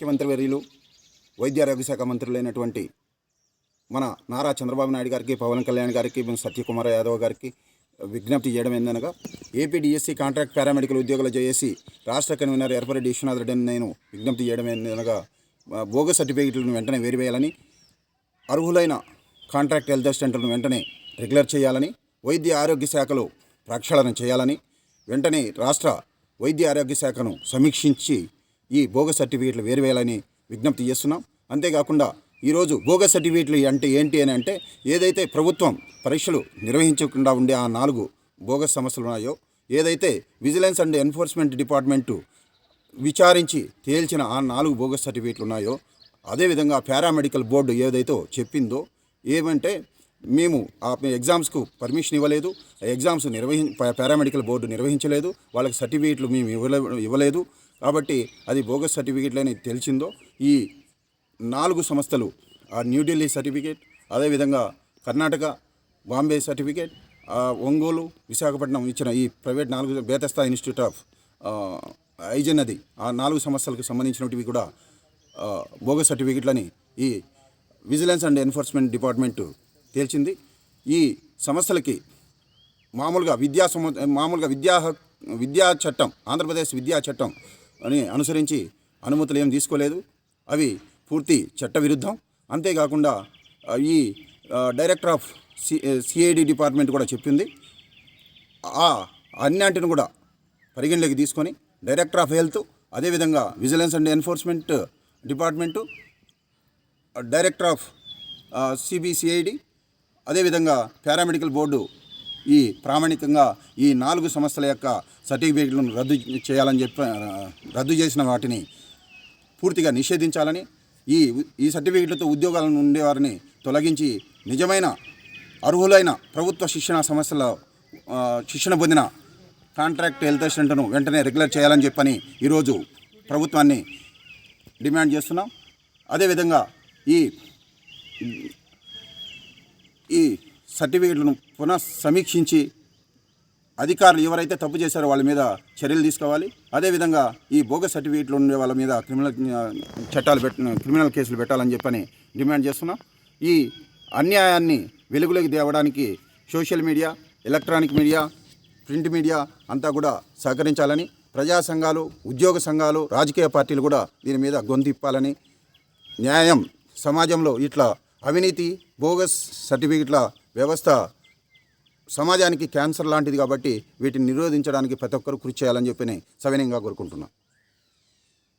ముఖ్యమంత్రి వర్యులు వైద్య ఆరోగ్య శాఖ మంత్రులైనటువంటి మన నారా చంద్రబాబు నాయుడు గారికి, పవన్ కళ్యాణ్ గారికి, సత్యకుమార్ యాదవ్ గారికి విజ్ఞప్తి చేయడం ఏందనగా ఏపీడీఎస్సీ కాంట్రాక్ట్ పారామెడికల్ ఉద్యోగుల జేఏసీ రాష్ట్ర కన్వీనర్ ఎర్రపరెడ్డి విశ్వనాథ్ రెడ్డిని నేను విజ్ఞప్తి చేయడం ఏందనగా బోగస్ సర్టిఫికేట్లను వెంటనే వేరివేయాలని, అర్హులైన కాంట్రాక్ట్ హెల్త్ అసిస్టెంట్లను వెంటనే రెగ్యులర్ చేయాలని, వైద్య ఆరోగ్య శాఖలో ప్రక్షాళన చేయాలని, వెంటనే రాష్ట్ర వైద్య ఆరోగ్య శాఖను సమీక్షించి ఈ బోగస్ సర్టిఫికేట్లు వేరువేయాలని విజ్ఞప్తి చేస్తున్నాం. అంతేకాకుండా ఈరోజు బోగస్ సర్టిఫికేట్లు అంటే ఏంటి అని అంటే, ఏదైతే ప్రభుత్వం పరీక్షలు నిర్వహించకుండా ఉండే ఆ 4 బోగస్ సమస్యలు ఉన్నాయో, ఏదైతే విజిలెన్స్ అండ్ ఎన్ఫోర్స్మెంట్ డిపార్ట్మెంటు విచారించి తేల్చిన ఆ 4 బోగస్ సర్టిఫికేట్లు ఉన్నాయో, అదేవిధంగా పారామెడికల్ బోర్డు ఏదైతే చెప్పిందో, ఏమంటే మేము ఆ ఎగ్జామ్స్కు పర్మిషన్ ఇవ్వలేదు, ఎగ్జామ్స్ పారామెడికల్ బోర్డు నిర్వహించలేదు, వాళ్ళకి సర్టిఫికేట్లు మేము ఇవ్వలేదు కాబట్టి అది బోగస్ సర్టిఫికేట్లు అని తెలిసిందో, ఈ 4 సంస్థలు ఆ న్యూఢిల్లీ సర్టిఫికేట్, అదేవిధంగా కర్ణాటక బాంబే సర్టిఫికేట్, ఒంగోలు, విశాఖపట్నం ఇచ్చిన ఈ ప్రైవేట్ 4 బేతస్తా ఇన్స్టిట్యూట్ ఆఫ్ హైజీన్ అది ఆ 4 సంస్థలకు సంబంధించినవి కూడా బోగస్ సర్టిఫికేట్లని ఈ విజిలెన్స్ అండ్ ఎన్ఫోర్స్మెంట్ డిపార్ట్మెంటు తేల్చింది. ఈ సంస్థలకి మామూలుగా విద్యా చట్టం, ఆంధ్రప్రదేశ్ విద్యా చట్టం అని అనుసరించి అనుమతులు ఏం తీసుకోలేదు, అవి పూర్తి చట్టవిరుద్ధం. అంతేకాకుండా ఈ డైరెక్టర్ ఆఫ్ సిఐడి డిపార్ట్మెంట్ కూడా చెప్పింది, అన్నింటిని కూడా పరిగణలోకి తీసుకొని డైరెక్టర్ ఆఫ్ హెల్త్, అదేవిధంగా vigilance and enforcement department, director of CBCID, అదేవిధంగా పారామెడికల్ బోర్డు ఈ ప్రామాణికంగా ఈ 4 సంస్థల యొక్క సర్టిఫికేట్లను రద్దు చేసిన వాటిని పూర్తిగా నిషేధించాలని, ఈ సర్టిఫికేట్లతో ఉద్యోగాలను ఉండేవారిని తొలగించి నిజమైన అర్హులైన ప్రభుత్వ శిక్షణ పొందిన కాంట్రాక్ట్ హెల్త్ అసిస్టెంట్ను వెంటనే రెగ్యులర్ చేయాలని చెప్పని ఈరోజు ప్రభుత్వాన్ని డిమాండ్ చేస్తున్నాం. అదేవిధంగా ఈ సర్టిఫికేట్లను పునః సమీక్షించి అధికారులు ఎవరైతే తప్పు చేశారో వాళ్ళ మీద చర్యలు తీసుకోవాలి. అదేవిధంగా ఈ బోగస్ సర్టిఫికేట్లు ఉండే వాళ్ళ మీద క్రిమినల్ కేసులు పెట్టాలని చెప్పని డిమాండ్ చేస్తున్నాం. ఈ అన్యాయాన్ని వెలుగులోకి తేవడానికి social media, electronic media, print media అంతా కూడా సహకరించాలని, ప్రజా సంఘాలు, ఉద్యోగ సంఘాలు, రాజకీయ పార్టీలు కూడా దీని మీద గొంతిప్పాలని, న్యాయం సమాజంలో ఇట్లా అవినీతి, బోగస్ సర్టిఫికెట్ల వ్యవస్థ సమాజానికి క్యాన్సర్ లాంటిది కాబట్టి వీటిని నిరోధించడానికి ప్రతి ఒక్కరూ కృషి చేయాలని చెప్పి సవినయంగా కోరుకుంటున్నాను.